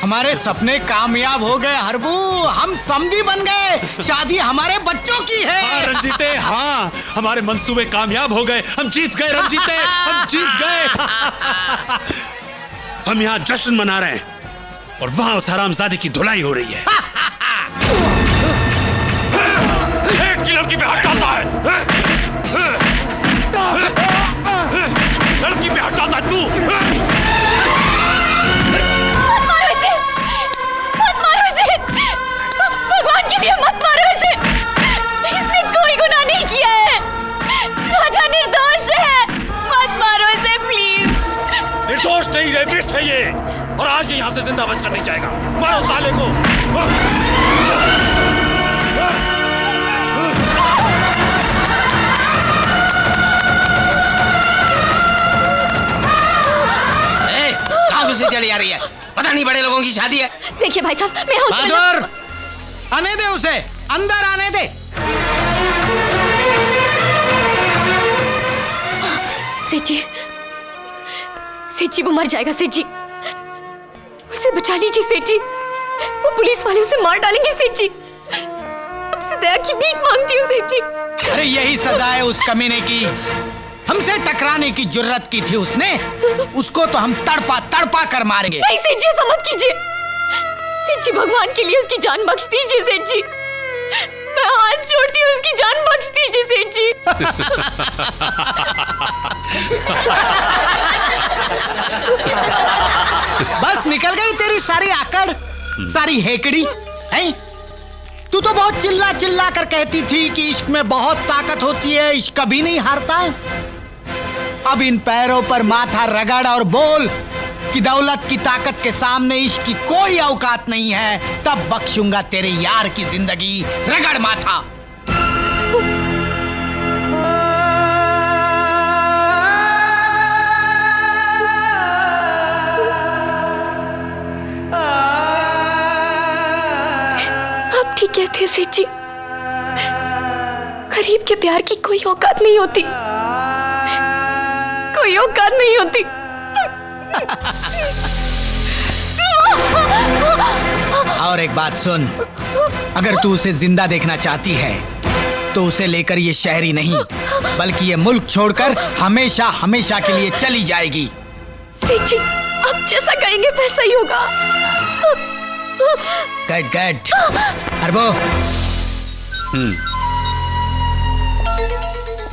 हमारे सपने कामयाब हो गए हरबू, हम समधी बन गए, शादी हमारे बच्चों की है। हाँ रंजीते, हाँ हमारे मंसूबे कामयाब हो गए, हम जीत गए रंजीते, हम जीत गए। हम यहाँ जश्न मना रहे हैं और वहाँ उस हरामजादे की धुलाई हो रही है। एक की लड़की पे हटाता है, लड़की पे हटाता है तू। भगवान के लिए मत मारो इसे, इसने कोई गुनाह नहीं किया है, राजा निर्दोष है, मत मारो इसे प्लीज। निर्दोष नहीं, रेपिस्ट है ये, और आज ये यहाँ से जिंदा बचकर नहीं जाएगा। मारो साले को। कहाँ गुस्से चली आ रही है? पता नहीं बड़े लोगों की शादी है। देखिए भाई साहब, मैं बहादुर, आने दे उसे, अंदर आने दे। सेठ जी वो मर जाएगा सेठ जी, उसे बचा लीजिए सेठ जी, वो पुलिस वाले उसे मार डालेंगे सेठ जी, आपसे दया की भीख मांगती हूँ सेठ जी। अरे यही सजा है उस कमीने की, हमसे टकराने की जुर्रत की थी उसने, उसको तो हम तड़पा तड़पा कर मारेंगे। नहीं सेठ जी, ऐसा मत कीजिए सेठ जी, भगवान के लिए उसकी जान बख्श दीजिए सेठ जी, मैं हाथ जोड़ती हूँ, उसकी जान बख्श दीजिए सेठ जी। बस निकल गई तेरी सारी आकड़, सारी हेकड़ी है। तू तो बहुत चिल्ला चिल्ला कर कहती थी कि इश्क में बहुत ताकत होती है, इश्क कभी नहीं हारता। अब इन पैरों पर माथा रगड़ और बोल कि दौलत की ताकत के सामने इश्क की कोई औकात नहीं है, तब बख्शूंगा तेरे यार की जिंदगी। रगड़ माथा। आप ठीक कहते हैं सेठ जी, गरीब के प्यार की कोई औकात नहीं होती, कोई औकात नहीं होती। और एक बात सुन, अगर तू उसे जिंदा देखना चाहती है तो उसे लेकर ये शहर ही नहीं बल्कि ये मुल्क छोड़कर हमेशा हमेशा के लिए चली जाएगी। सेठ जी, आप जैसा कहेंगे वैसा ही होगा। Good good. हरबो।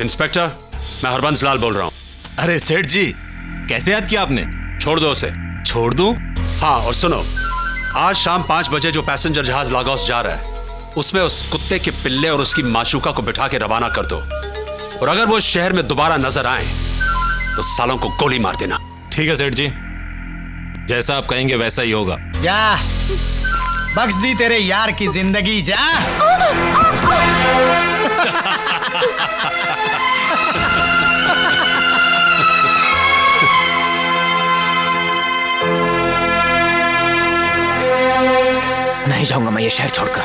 इंस्पेक्टर, मैं हरबंस लाल बोल रहा हूँ। अरे सेठ जी, कैसे याद किया आपने? छोड़ दो उसे। छोड़ दूं? हाँ, और सुनो, आज शाम 5 बजे जो पैसेंजर जहाज लागोस जा रहा है उसमें उस कुत्ते के पिल्ले और उसकी माशूका को बिठा के रवाना कर दो, और अगर वो शहर में दोबारा नजर आए तो सालों को गोली मार देना। ठीक है सेठ जी, जैसा आप कहेंगे वैसा ही होगा। जा, बख्श दी तेरे यार की जिंदगी, जा। नहीं जाऊंगा मैं ये शहर छोड़कर,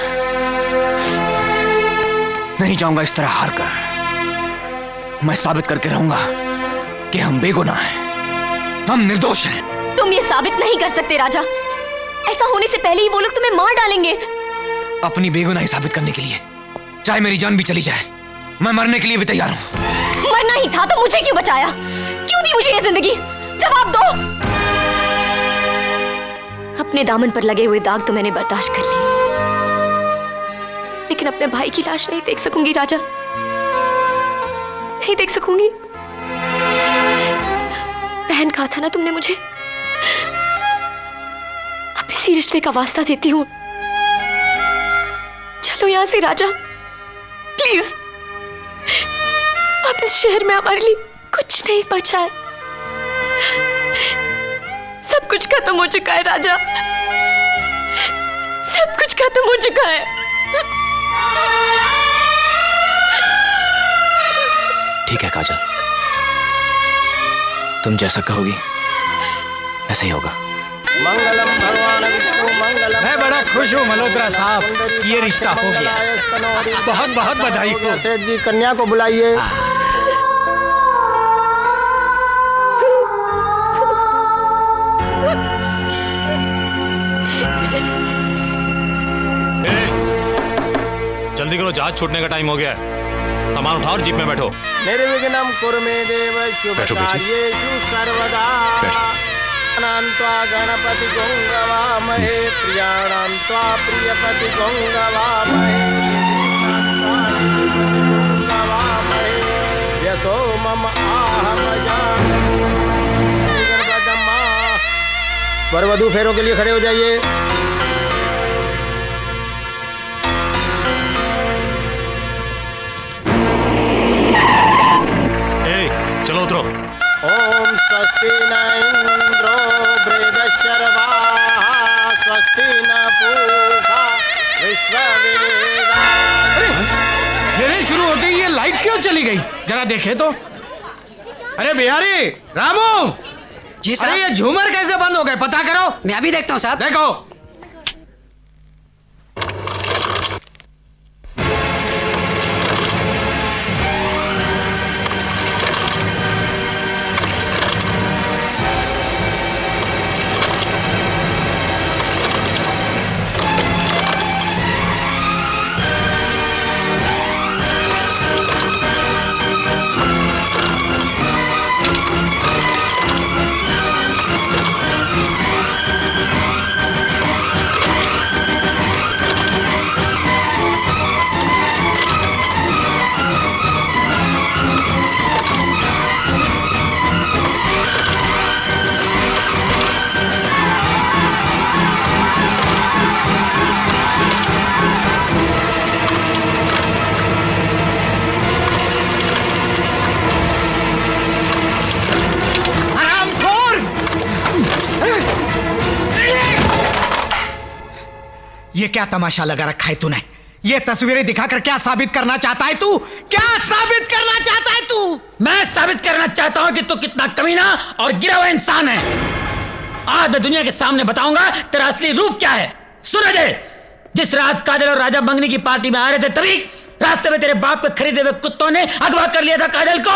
नहीं जाऊंगा इस तरह हार कर। मैं साबित करके रहूंगा कि हम बेगुनाह हैं, हम निर्दोष हैं। तुम ये साबित नहीं कर सकते राजा, ऐसा होने से पहले ही वो लोग तुम्हें मार डालेंगे। अपनी बेगुनाही साबित करने के लिए चाहे मेरी जान भी चली जाए, मैं मरने के लिए भी तैयार हूं। मरना ही था तो मुझे क्यों बचाया, क्यों दी मुझे ये जिंदगी? जवाब दो। अपने दामन पर लगे हुए दाग तो मैंने बर्दाश्त कर लिए, लेकिन अपने भाई की लाश नहीं देख सकूंगी राजा, नहीं देख सकूंगी। बहन कहा था ना तुमने मुझे, अब इसी रिश्ते का वास्ता देती हूं। चलो यहां से राजा, प्लीज। अब इस शहर में हमारे लिए कुछ नहीं बचा है, सब कुछ खत्म हो चुका है राजा, सब कुछ खत्म हो चुका है। ठीक है काजल, तुम जैसा कहोगी ऐसा ही होगा। मंगलम भगवान विष्णु मंगलम। मैं बड़ा खुश हूँ मल्होत्रा साहब, ये रिश्ता हो गया। बहुत बहुत बधाई हो। सेठ जी, कन्या को बुलाइए। जल्दी करो, जहाज छूटने का टाइम हो गया है। सामान उठाओ और जीप में बैठो। निर्विघ्नं कुरु मे देव शुभ बैठो बेटी। कार्येषु सर्वदा। त्वा गणपति गंगवामहे प्रियाणां त्वा प्रियपति गंगवामहे यशो मम आहमया। वर वधू फेरों के लिए खड़े हो जाइए। चलो उतरो। ओम स्वस्ति न इंद्रो बृहस्पतिर्वाः स्वस्ति न पूषा विश्ववेदाः। ये शुरू होते ही ये लाइट क्यों चली गई? जरा देखे तो। अरे बिहारी, रामू, जी अरे ये झूमर कैसे बंद हो गए? पता करो। मैं अभी देखता हूँ साहब। देखो। ये क्या तमाशा लगा रखा है तूने? ये तस्वीरें दिखाकर क्या साबित करना चाहता है तू? क्या साबित करना चाहता है तू? मैं साबित करना चाहता हूं कि तू कितना कमीना और गिरा हुआ इंसान है। आज मैं दुनिया के सामने बताऊंगा तेरा असली रूप क्या है। सुन दे, जिस रात काजल और राजा मंगनी की पार्टी में आ रहे थे, तभी रास्ते में तेरे बाप के खरीदे हुए कुत्तों ने अगवा कर लिया था काजल को।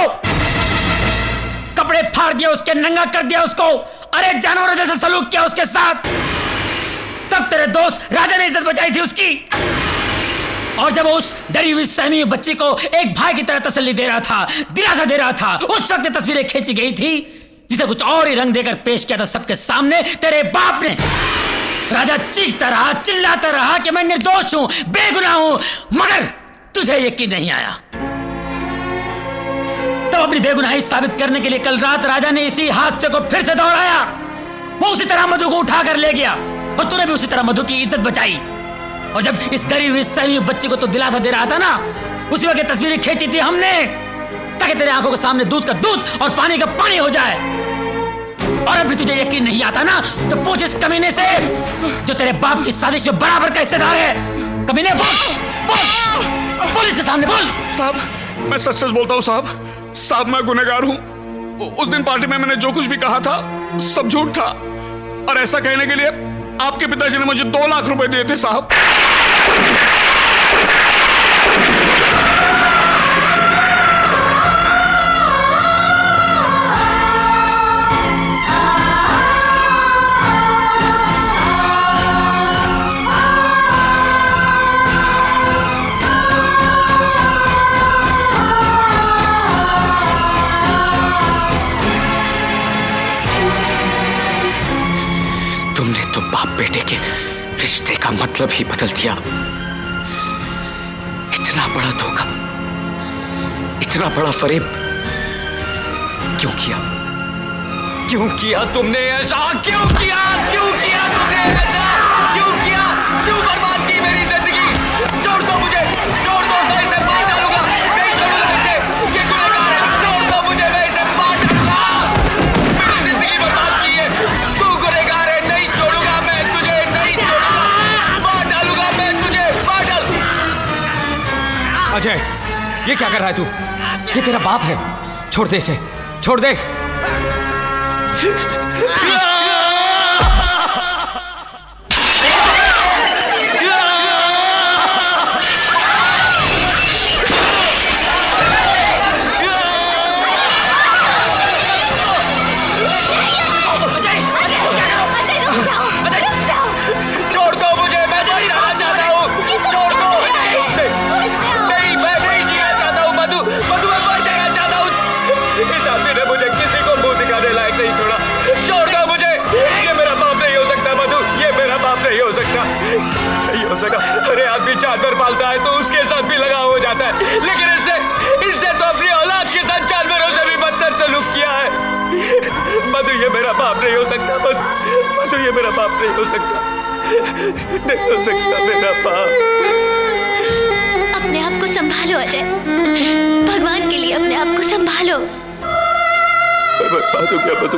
कपड़े फाड़ दिया उसके, नंगा कर दिया उसको। अरे जानवरों जैसे सलूक किया उसके साथ। तब तेरे दोस्त राजा ने इज्जत बचाई थी उसकी। और जब उस डरी हुई सहमी हुई बच्ची को एक भाई की तरह तसल्ली दे रहा था, दिलासा दे रहा था, उस वक्त तस्वीरें खींची गई थी जिसे कुछ और ही रंग देकर पेश किया था सबके सामने तेरे बाप ने। राजा चीखता रहा, चिल्लाता रहा कि मैं निर्दोष हूं, बेगुनाह हूं, मगर तुझे यकीन नहीं आया। तब अपनी बेगुनाही साबित करने के लिए कल रात राजा ने इसी हादसे को फिर से दोहराया। वो उसी तरह मधु को उठा कर ले गया और तूने भी उसी तरह मधु की इज्जत बचाई। और जब इस डरी हुई सहमी हुई बच्ची को तो दिलासा दे रहा था ना, उसी वक्त तस्वीरें खींची थी हमने ताकि तेरे आंखों के सामने दूध का दूध और पानी का पानी हो जाए। और अभी तुझे यकीन नहीं आता ना, तो पूछ इस कमीने से जो तेरे बाप की साजिश में बराबर का हिस्सेदार है। कमीने, बोल बोल बोल इसके सामने बोल। साहब, मैं सच सच बोलता हूँ साहब, मैं गुनहगार हूँ। उस दिन पार्टी में मैंने जो कुछ भी कहा था सब झूठ था, और ऐसा कहने के लिए आपके पिताजी ने मुझे 2 लाख रुपए दिए थे साहब। तुमने तो बाप बेटे के रिश्ते का मतलब ही बदल दिया। इतना बड़ा धोखा, इतना बड़ा फरेब क्यों किया? क्यों किया तुमने ऐसा? क्यों किया? क्यों किया तुमने ऐसा? क्यों किया? क्यों बर्बाद की मेरी जिंदगी? छोड़ दो मुझे, छोड़ दो, मैं इसे मार डालूंगा। नहीं छोड़ूंगा इसे, ये गुनहगार है। छोड़ दो मुझे, मैं इसे मार डालूंगा। मेरी जिंदगी बर्बाद की है, तू गुनहगार है। नहीं छोड़ूंगा मैं तुझे, नहीं छोड़ूंगा, मार डालूंगा मैं तुझे, मार डाल। अजय, ये क्या कर रहा है तू? ये तेरा बाप है, छोड़ दे इसे, छोड़ दे। छोड़ दो मुझे, मैं नहीं रहना चाहता हूँ। छोड़ दो। फंसेगा। अरे आदमी जानवर पालता है तो उसके साथ भी लगाव हो जाता है, लेकिन इसने तो अपनी औलाद के साथ जानवरों से भी बदतर सलूक किया है। मधु ये मेरा बाप नहीं हो सकता, मधु ये मेरा बाप नहीं हो सकता, नहीं हो सकता मेरा बाप। अपने आप को संभालो अजय, भगवान के लिए अपने आप को संभालो। मैं बर्बाद हो गया मधु,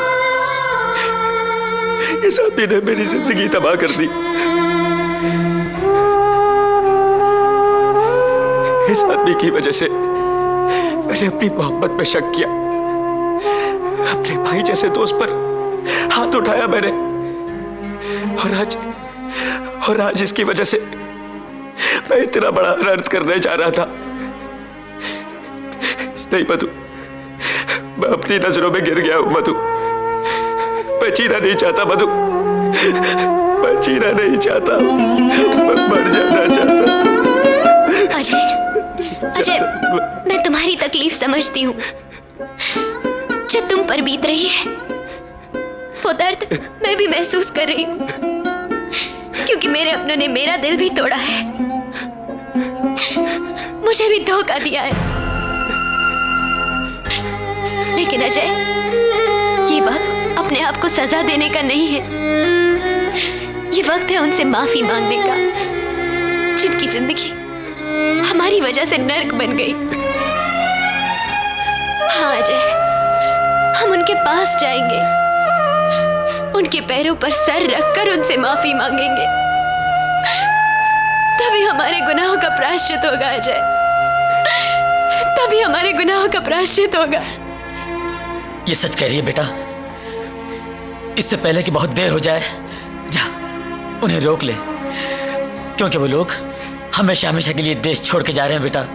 इस आदमी ने मेरी जिंदगी तबाह कर दी। इस आदमी की वजह से मैंने अपनी मोहब्बत पे शक किया, अपने भाई जैसे दोस्त पर हाथ उठाया मैंने, और आज इसकी वजह से मैं इतना बड़ा अनर्थ करने जा रहा था। नहीं मधु, मैं अपनी नजरों में गिर गया हूं मधु, मैं जीना नहीं चाहता मधु, मैं जीना नहीं चाहता, मैं मर जाना चाहता। अजय, मैं तुम्हारी तकलीफ समझती हूँ जो तुम पर बीत रही है, वो दर्द मैं भी महसूस कर रही हूँ, क्योंकि मेरे अपनों ने मेरा दिल भी तोड़ा है, मुझे भी धोखा दिया है। लेकिन अजय, ये वक्त अपने आप को सजा देने का नहीं है, ये वक्त है उनसे माफी मांगने का, जिनकी जिंदगी हमारी वजह से नर्क बन गई। हाँ अजय, हम उनके पास जाएंगे, उनके पैरों पर सर रखकर उनसे माफी मांगेंगे, तभी हमारे गुनाहों का प्रायश्चित होगा अजय, तभी हमारे गुनाहों का प्रायश्चित होगा। ये सच कह रही है बेटा, इससे पहले कि बहुत देर हो जाए जा उन्हें रोक ले, क्योंकि वो लोग हमेशा हमेशा के लिए देश छोड़ के जा रहे हैं बेटा।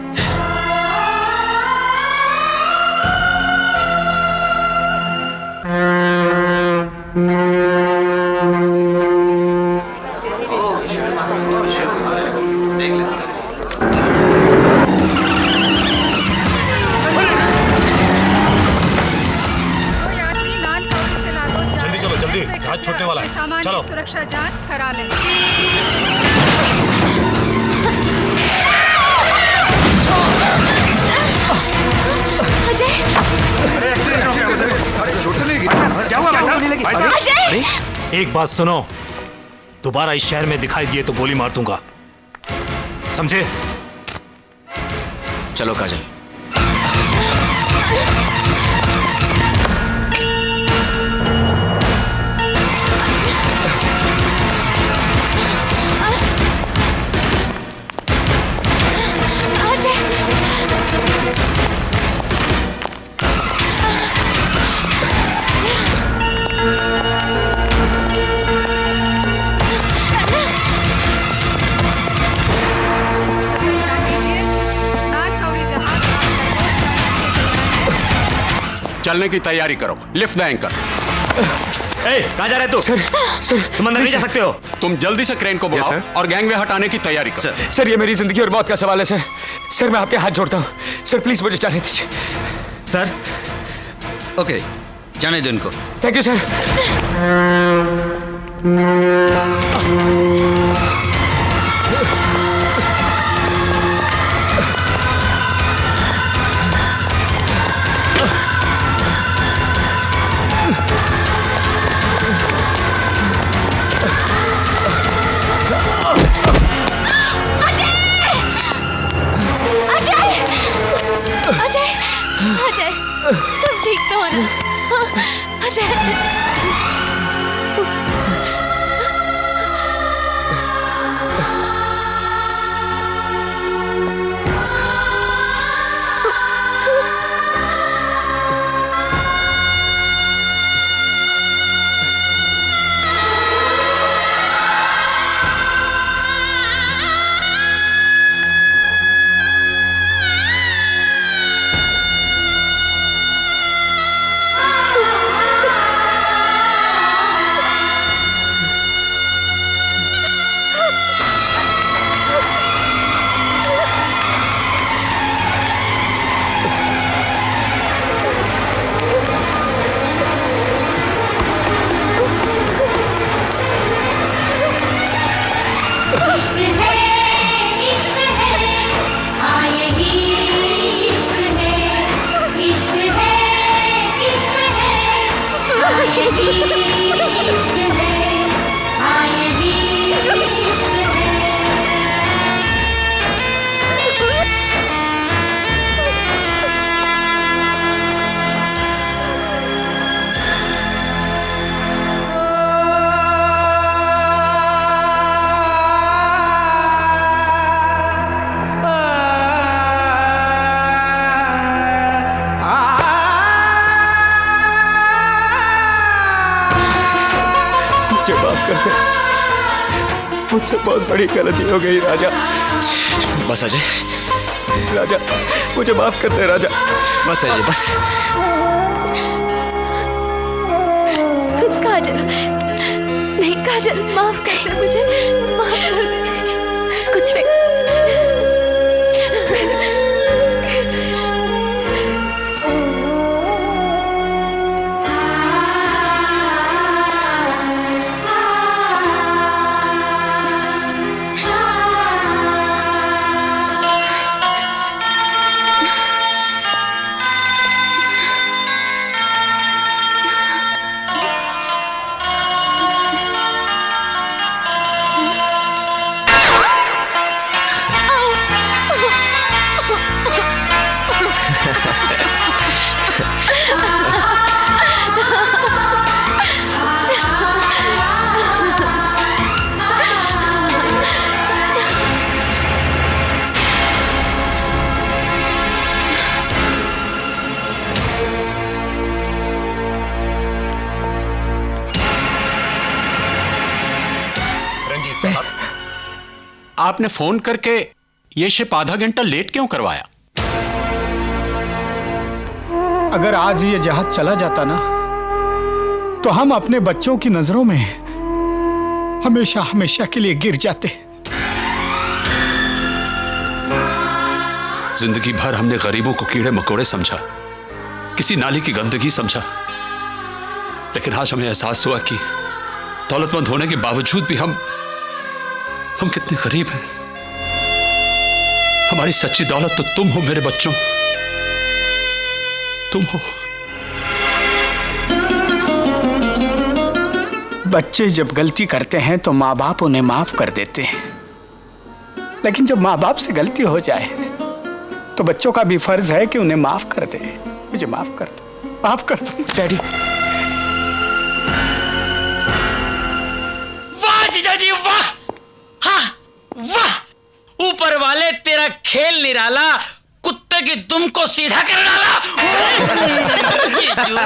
जल्दी चलो, जल्दी, जहाज छूटने वाला है, चलो। सुरक्षा जांच करा लें। एक बात सुनो, दोबारा इस शहर में दिखाई दिए तो गोली मार दूंगा, समझे? चलो काजल। चलने की तैयारी करो, लिफ्ट द एंकर। कहाँ जा रहे तू? सर तुम अंदर नहीं जा सकते हो। तुम जल्दी से क्रेन को बुलाओ और गैंगवे हटाने की तैयारी करो। सर ये मेरी जिंदगी और मौत का सवाल है सर, सर मैं आपके हाथ जोड़ता हूँ सर, प्लीज मुझे जाने दीजिए सर। ओके, जाने दो इनको। Thank you sir. अजय, तुम ठीक तो हो ना? अजय, Hey! कर दे। मुझसे बहुत बड़ी गलती हो गई राजा। बस अजय, राजा मुझे माफ कर दे राजा। बस अजय, बस। काजल, नहीं काजल, माफ कर दे मुझे, माफ कर दे। कुछ नहीं। आपने फोन करके ये शिप आधा घंटा लेट क्यों करवाया? अगर आज ये जहाज चला जाता ना, तो हम अपने बच्चों की नजरों में हमेशा हमेशा के लिए गिर जाते। जिंदगी भर हमने गरीबों को कीड़े मकोड़े समझा, किसी नाली की गंदगी समझा, लेकिन आज हमें एहसास हुआ कि दौलतमंद होने के बावजूद भी हम कितने गरीब हैं। हमारी सच्ची दौलत तो तुम हो मेरे बच्चों, तुम हो। बच्चे जब गलती करते हैं तो माँ बाप उन्हें माफ कर देते हैं, लेकिन जब माँ बाप से गलती हो जाए तो बच्चों का भी फर्ज है कि उन्हें माफ कर दे। मुझे माफ कर दो, माफ कर दो डैडी। वाह जीजा जी, वाह, हाँ वाह, ऊपर वाले तेरा खेल निराला, कुत्ते की दुम को सीधा कर डाला। जीजू।